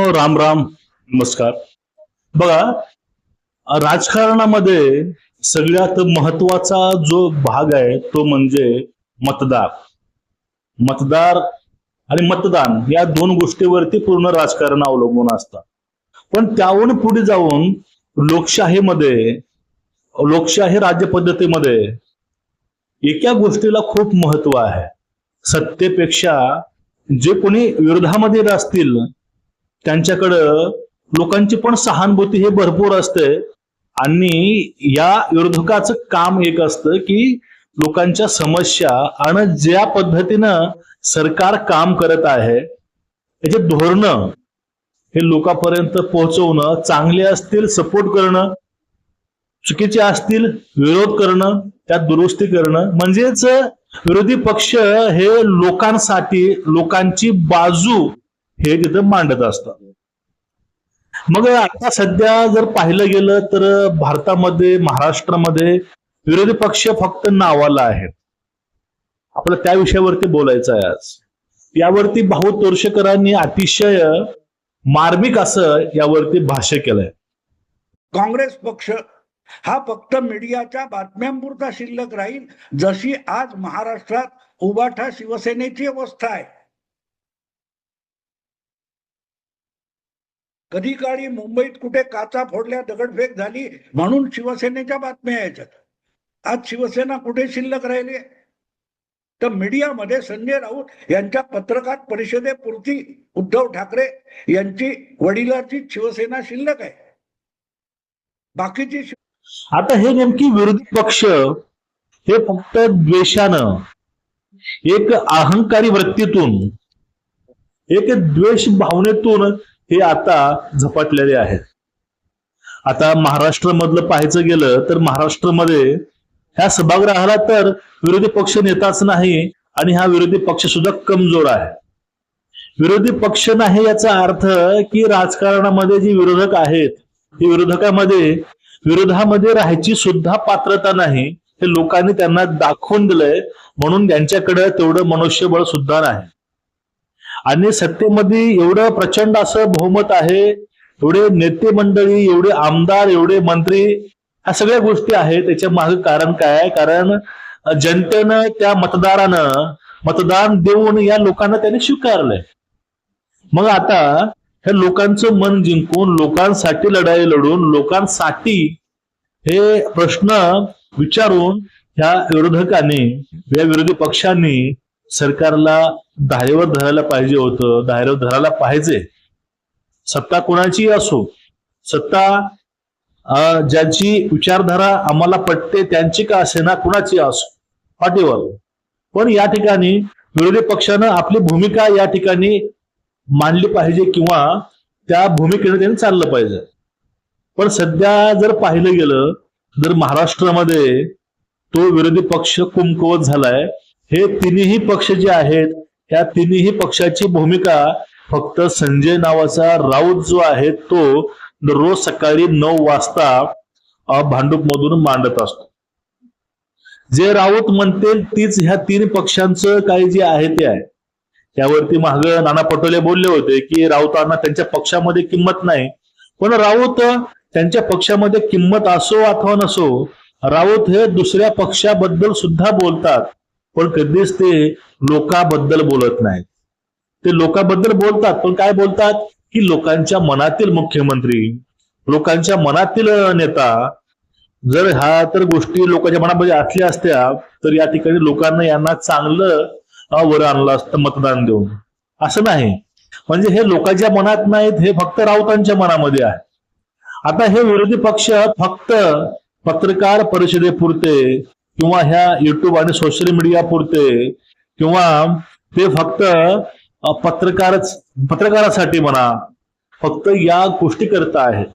राम राम नमस्कार. बघा, राजकारणामध्ये सगळ्यात महत्वाचा जो भाग आहे तो म्हणजे मतदार. मतदार आणि मतदान या दोन गोष्टीवरती पूर्ण राजकारण अवलंबून असतं. पण त्याहून पुढे जाऊन लोकशाहीमध्ये, लोकशाही राज्य पद्धतीमध्ये एका गोष्टीला खूप महत्व आहे. सत्तेपेक्षा जे कोणी विरोधामध्ये असतील त्यांच्याकडं लोकांची पण सहानुभूती हे भरपूर असते. आणि या विरोधकाचं काम एक असतं की लोकांच्या समस्या आणि ज्या पद्धतीनं सरकार काम करत आहे त्याचे धोरण हे लोकांपर्यंत पोहोचवणं, चांगले असतील सपोर्ट करणं, चुकीचे असतील विरोध करणं, त्यात दुरुस्ती करणं. म्हणजेच विरोधी पक्ष हे लोकांसाठी लोकांची बाजू हे तिथं मांडत असतात. मग आता सध्या जर पाहिलं गेलं तर भारतामध्ये, महाराष्ट्रामध्ये विरोधी पक्ष फक्त नावाला आहेत. आपलं त्या विषयावरती बोलायचं आहे आज. यावरती भाऊ तोरशेकरांनी अतिशय मार्मिक असं यावरती भाष्य केलंय. काँग्रेस पक्ष हा फक्त मीडियाच्या बातम्यांपुरता शिल्लक राहील, जशी आज महाराष्ट्रात उबाठा शिवसेनेची अवस्था आहे. कधी काळी मुंबईत कुठे काचा फोडल्या, दगडफेक झाली म्हणून शिवसेनेच्या बातम्या यायच्यात. आज शिवसेना कुठे शिल्लक राहिली? तर मीडियामध्ये संजय राऊत यांच्या पत्रकार परिषदेपुरती उद्धव ठाकरे यांची वडिलांची शिवसेना शिल्लक आहे. बाकीची आता हे नेमकी विरोधी पक्ष हे फक्त द्वेषानं, एक अहंकारी वृत्तीतून, एक द्वेष भावनेतून हे आता झपाटलेले आहेत. आता महाराष्ट्रामधलं पाहायचं गेलं तर महाराष्ट्रामध्ये ह्या सभागृहाला तर विरोधी पक्ष नेताच नाही आणि हा विरोधी पक्ष सुद्धा कमजोर आहे. विरोधी पक्ष नाही याचा अर्थ की राजकारणामध्ये जे विरोधक आहेत ते विरोधामध्ये राहायची सुद्धा पात्रता नाही. हे लोकांनी त्यांना दाखवून दिलंय, म्हणून त्यांच्याकडे तेवढं मनुष्यबळ सुद्धा नाही. आणि सत्तेमध्ये एवढं प्रचंड असं बहुमत आहे, एवढे नेते मंडळी, एवढे आमदार, एवढे मंत्री, ह्या सगळ्या गोष्टी आहेत. त्याच्या मागे कारण काय आहे? कारण जनतेनं, त्या मतदारानं मतदान देऊन या लोकांना त्यांनी स्वीकारलंय. मग आता हे लोकांचं मन जिंकून, लोकांसाठी लढाई लढून, लोकांसाठी हे प्रश्न विचारून ह्या विरोधकांनी, या विरोधी पक्षांनी सरकारला धारेवर धरायला पाहिजे होतं, धारेवर धरायला पाहिजे. सत्ता कोणाची असो, सत्ता ज्यांची विचारधारा आम्हाला पटते त्यांची का असेना, कुणाची असो, पाठीवर. पण या ठिकाणी विरोधी पक्षानं आपली भूमिका या ठिकाणी मांडली पाहिजे किंवा त्या भूमिकेने त्यांनी चाललं पाहिजे. पण सध्या जर पाहिलं गेलं तर महाराष्ट्रामध्ये तो विरोधी पक्ष कमकुवत झालाय. हे तिन्ही पक्ष जे आहेत, त्या तिन्ही पक्षाची भूमिका फक्त संजय नावाचा राऊत जो आहे तो रोज सकाळी 9 वाजता भांडूप मधून मांडत असतो. जे राऊत म्हणतील तीच ह्या तीन पक्षांचं काही जे आहे ते आहे. त्यावरती माग नाना पटोले बोलले होते की राऊतांना त्यांच्या पक्षामध्ये किंमत नाही. पण राऊत त्यांच्या पक्षामध्ये किंमत असो अथवा नसो, राऊत हे दुसऱ्या पक्षाबद्दल सुद्धा बोलतात, पण कधीच ते लोकांबद्दल बोलत नाहीत. ते लोकांबद्दल बोलतात, पण काय बोलतात की लोकांच्या मनातील मुख्यमंत्री, लोकांच्या मनातील नेता. जर ह्या तर गोष्टी लोकांच्या मनामध्ये असल्या असत्या तर या ठिकाणी लोकांना यांना चांगलं वर आणलं असतं मतदान देऊन. असं नाही. म्हणजे हे लोकांच्या मनात नाहीत, हे फक्त राऊतांच्या मनामध्ये आहे. आता हे विरोधी पक्ष फक्त पत्रकार परिषदेपुरते किंवा ह्या युट्यूब आणि सोशल मीडिया पुरते किंवा ते फक्त पत्रकारासाठी म्हणा, फक्त या गोष्टी करता आहेत.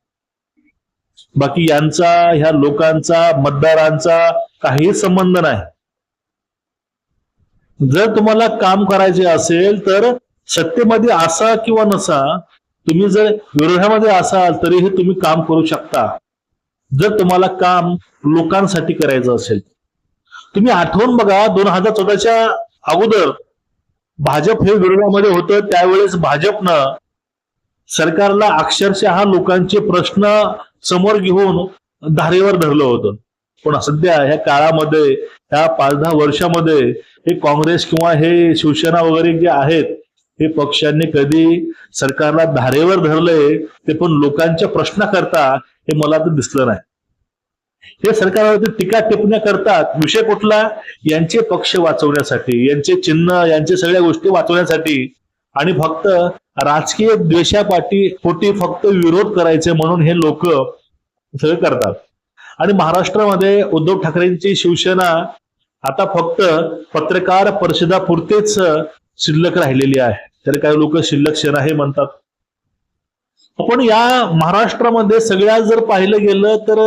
बाकी यांचा, ह्या लोकांचा, मतदारांचा काही संबंध नाही. जर तुम्हाला काम करायचे असेल तर सत्तेमध्ये असा किंवा नसा, तुम्ही जर विरोधामध्ये असाल तरीही तुम्ही काम करू शकता. जर तुम्हाला काम लोकांसाठी करायचं असेल. तुम्ही आठवून बघा, 2014च्या अगोदर भाजप हे विरोधामध्ये होतं, त्यावेळेस भाजपनं सरकारला अक्षरशः लोकांचे प्रश्न समोर घेऊन धारेवर धरलं होतं. पण सध्या ह्या काळामध्ये, ह्या 5-10 वर्षामध्ये हे काँग्रेस किंवा हे शिवसेना वगैरे जे आहेत, हे पक्षांनी कधी सरकारला धारेवर धरलंय ते पण लोकांच्या प्रश्नाकरता हे मला तर दिसलं नाही. हे सरकारवरती टीका टिप्पण्या करतात. विषय कुठला? यांचे पक्ष वाचवण्यासाठी, यांचे चिन्ह, यांचे सगळ्या गोष्टी वाचवण्यासाठी आणि फक्त राजकीय द्वेषापोटी फक्त विरोध करायचे म्हणून हे लोक सगळं करतात. आणि महाराष्ट्रामध्ये उद्धव ठाकरेंची शिवसेना आता फक्त पत्रकार परिषदापुरतेच शिल्लक राहिलेली आहे. त्याला काही लोक शिल्लक सेना हे म्हणतात. पण या महाराष्ट्रामध्ये सगळ्या जर पाहिलं गेलं तर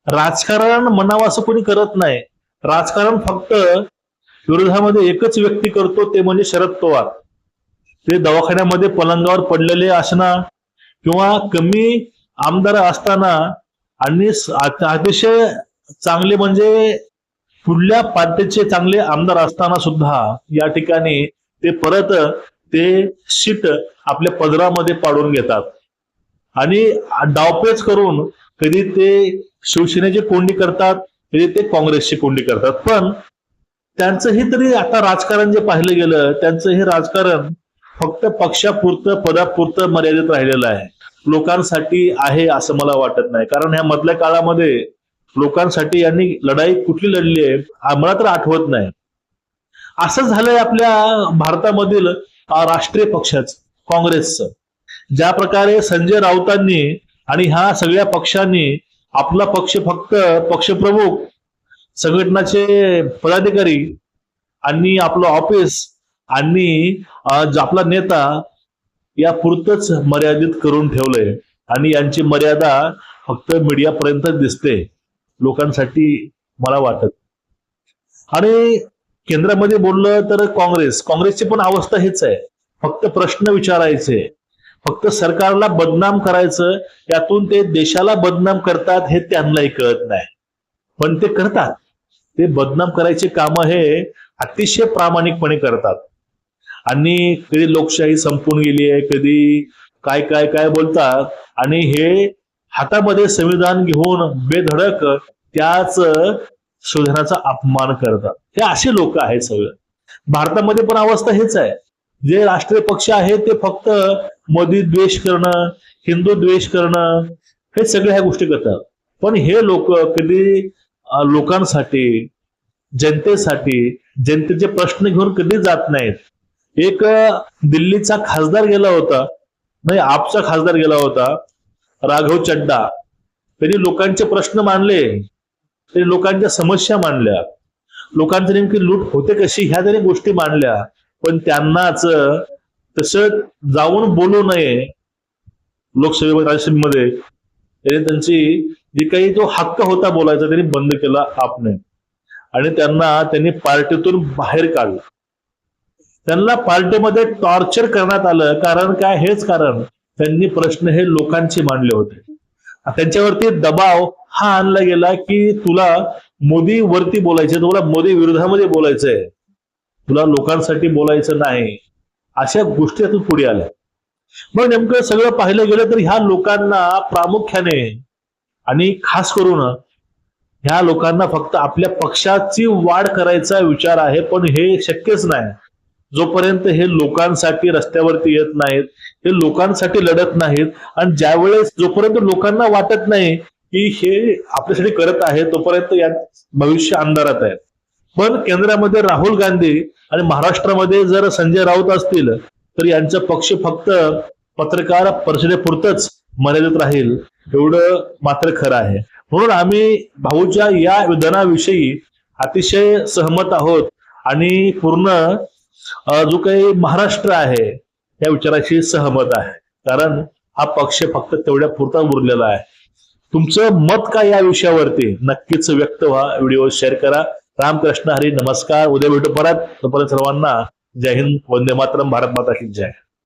राजकारण म्हणावं असं कोणी करत नाही. राजकारण फक्त विरोधामध्ये एकच व्यक्ती करतो, ते म्हणजे शरद पवार. ते दवाखान्यामध्ये पलंगावर पडलेले असणं किंवा कमी आमदार असताना आणि अतिशय चांगले म्हणजे पुढल्या पार्टीचे चांगले आमदार असताना सुद्धा या ठिकाणी ते परत ते सीट आपल्या पदरामध्ये पाडून घेतात आणि डावपेच करून कधी ते शिवसेनेची कोंडी करतात, कधी ते काँग्रेसची कोंडी करतात. पण त्यांचंही तरी आता राजकारण जे पाहिलं गेलं, त्यांचं हे राजकारण फक्त पक्षापुरतं, पदापुरतं मर्यादित राहिलेलं आहे. लोकांसाठी आहे असं मला वाटत नाही. कारण ह्या मधल्या काळामध्ये लोकांसाठी यांनी लढाई कुठली लढली आहे मला तर आठवत नाही. असं झालंय आपल्या भारतामधील राष्ट्रीय पक्षाचं, काँग्रेसचं. ज्या प्रकारे संजय राऊतांनी आणि ह्या सगळ्या पक्षांनी आपला पक्ष फक्त पक्षप्रमुख, संघटनाचे पदाधिकारी आणि आपलं ऑफिस आणि आपला नेता या पुरतच मर्यादित करून ठेवलंय आणि यांची मर्यादा फक्त मीडियापर्यंत दिसते, लोकांसाठी मला वाटत. आणि केंद्रामध्ये बोललं तर काँग्रेसची पण अवस्था हेच आहे. फक्त प्रश्न विचारायचे, फक्त सरकारला बदनाम करायचं, यातून ते देशाला बदनाम करतात हे त्यांनाही कळत नाही. पण ते करतात. ते बदनाम करायचे काम हे अतिशय प्रामाणिकपणे करतात. आणि कधी लोकशाही संपून गेली आहे, कधी काय काय काय बोलतात आणि हे हातामध्ये संविधान घेऊन बेधडक त्याच संविधानाचा अपमान करतात. हे असे लोक आहेत सगळं. भारतामध्ये पण अवस्था हेच आहे. जे राष्ट्रीय पक्ष आहे ते फक्त मोदी द्वेष करणं, हिंदू द्वेष करणं, हे सगळ्या ह्या गोष्टी करतात. पण हे लोक कधी लोकांसाठी, जनतेसाठी, जनतेचे प्रश्न घेऊन कधी जात नाहीत. एक दिल्लीचा खासदार गेला होता, नाही आपचा खासदार गेला होता, राघव चड्डा. त्यांनी लोकांचे प्रश्न मांडले, त्यांनी लोकांच्या समस्या मांडल्या, लोकांची नेमकी लूट होते कशी ह्या त्यांनी गोष्टी मांडल्या. पण त्यांनाच तसं जाऊन बोलू नये लोकसभेमध्ये, राज्यसभेमध्ये. त्यांनी त्यांची जी काही जो हक्क होता बोलायचा त्यांनी बंद केला आपने आणि त्यांनी पार्टीतून बाहेर काढलं. त्यांना पार्टीमध्ये टॉर्चर करण्यात आलं. कारण काय? हेच कारण, त्यांनी प्रश्न हे लोकांचे मांडले होते. त्यांच्यावरती दबाव हा आणला गेला की तुला मोदी वरती बोलायचं, तुला मोदी विरोधामध्ये बोलायचंय, तुला लोकांसाठी बोलायचं नाही. अशा गोष्टी यातून पुढे आल्या. मग नेमकं सगळं पाहिलं गेलं तर ह्या लोकांना प्रामुख्याने आणि खास करून ह्या लोकांना फक्त आपल्या पक्षाची वाढ करायचा विचार आहे. पण हे शक्यच नाही जोपर्यंत हे लोकांसाठी रस्त्यावरती येत नाहीत, हे लोकांसाठी लढत नाहीत. आणि ज्यावेळेस जोपर्यंत लोकांना वाटत नाही की हे आपल्यासाठी करत आहे, तोपर्यंत यात भविष्य अंधारात आहे. पण केंद्रामध्ये राहुल गांधी आणि महाराष्ट्रामध्ये जर संजय राऊत असतील तर यांचा पक्ष फक्त पत्रकार परिषदेपुरतच मर्यादित राहील, एवढं मात्र खरं आहे. म्हणून आम्ही भाऊच्या या विधानाविषयी अतिशय सहमत आहोत आणि पूर्ण जो काही महाराष्ट्र आहे या विचाराशी सहमत आहे. कारण हा पक्ष फक्त तेवढ्या पुरता उरलेला आहे. तुमचं मत काय या विषयावरती नक्कीच व्यक्त व्हा, व्हिडिओ शेअर करा. रामकृष्ण हरी, नमस्कार. उद्या भेटू परत. तोपर्यंत सर्वांना जय हिंद, वंदे मातरम, भारत माता की जय.